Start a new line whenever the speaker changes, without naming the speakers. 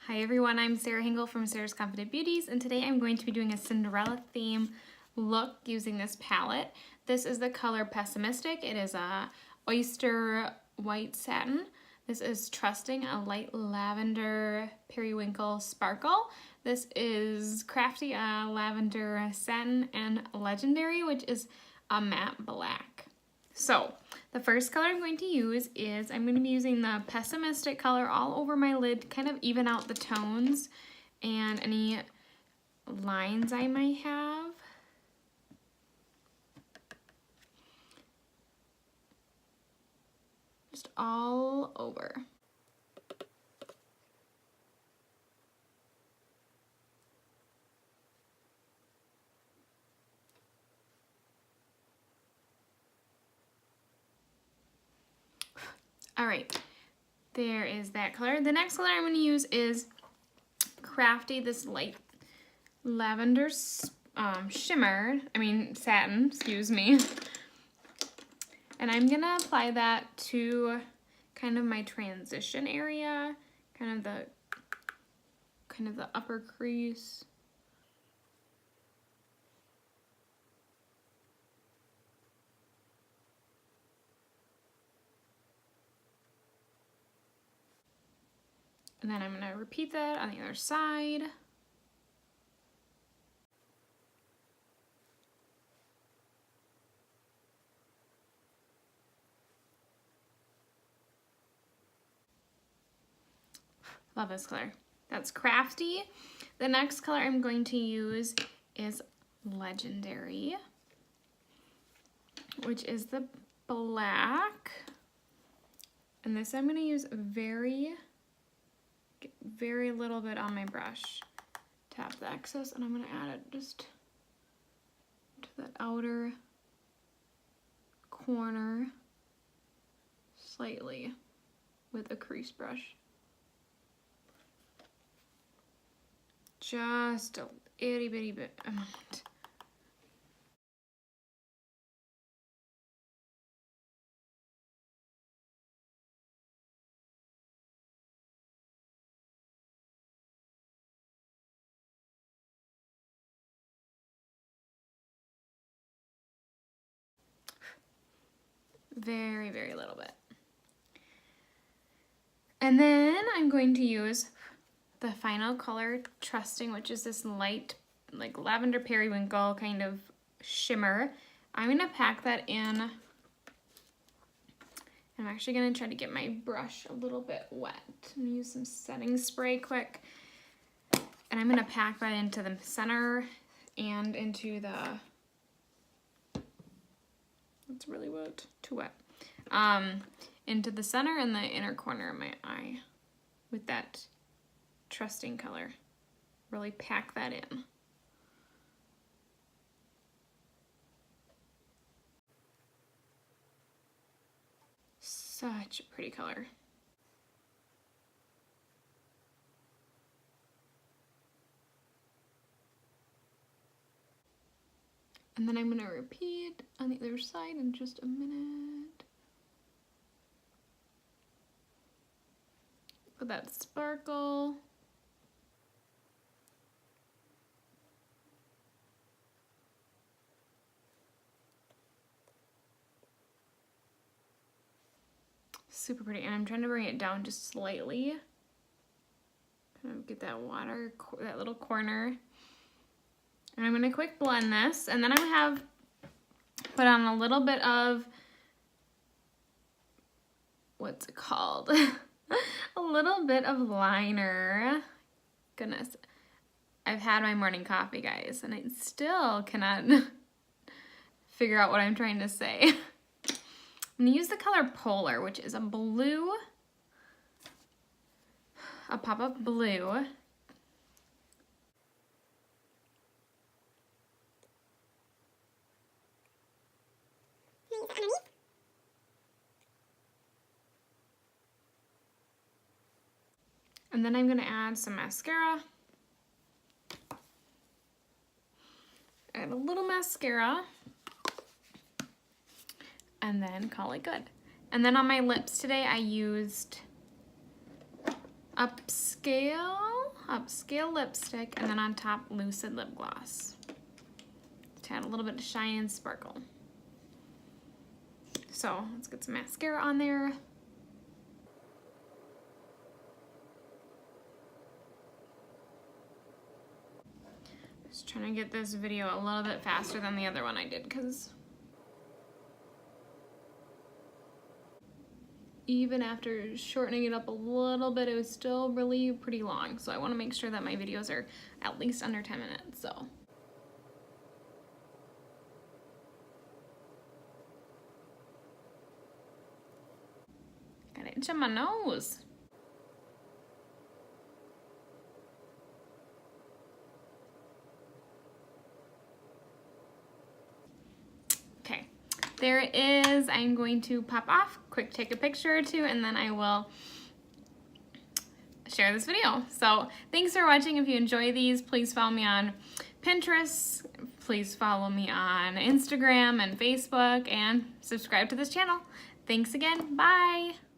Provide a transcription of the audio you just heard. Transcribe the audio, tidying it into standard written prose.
Hi everyone, I'm Sarah Hingle from Sarah's Confident Beauties, and today I'm going to be doing a Cinderella theme look using this palette. This is the color Pessimistic. It is a oyster white satin. This is Trusting, a light lavender periwinkle sparkle. This is Crafty, a lavender satin, and Legendary, which is a matte black. So the first color I'm going to use is, I'm going to be using the Pessimistic color all over my lid to kind of even out the tones and any lines I might have. Just all over. All right, there is that color. The next color I'm going to use is Crafty, this light lavender satin, excuse me. And I'm going to apply that to kind of my transition area, kind of the upper crease. And then I'm going to repeat that on the other side. Love this color. That's Crafty. The next color I'm going to use is Legendary, which is the black. And this I'm going to use very little bit on my brush. Tap the excess, and I'm going to add it just to that outer corner slightly with a crease brush. Just a itty bitty bit amount. Very little bit. And then I'm going to use the final color, Trusting, which is this light, like lavender periwinkle kind of shimmer. I'm going to pack that in. I'm actually going to try to get my brush a little bit wet. I'm going to use some setting spray quick. And I'm going to pack that into the center and into the, it's really wet, too wet, into the center and the inner corner of my eye with that Trusting color. Really pack that in. Such a pretty color. And then I'm going to repeat on the other side in just a minute. With that sparkle. Super pretty, and I'm trying to bring it down just slightly. Kind of get that water, that little corner. And I'm gonna quick blend this, and then I'm gonna have put on a little bit of, what's it called? A little bit of liner. Goodness, I've had my morning coffee, guys, and I still cannot figure out what I'm trying to say. I'm going to use the color Polar, which is a blue, a pop of blue. And then I'm going to add some mascara. Add a little mascara. And then call it good. And then on my lips today, I used Upscale Upscale lipstick, and then on top, Lucid lip gloss to add a little bit of shine and sparkle. So let's get some mascara on there. Just trying to get this video a little bit faster than the other one I did, because even after shortening it up a little bit, it was still really pretty long. So I want to make sure that my videos are at least under 10 minutes. So gotta itch on my nose. Okay, there it is. I'm going to pop off, quick take a picture or two, and then I will share this video. So thanks for watching. If you enjoy these, please follow me on Pinterest, please follow me on Instagram and Facebook, and subscribe to this channel. Thanks again. Bye.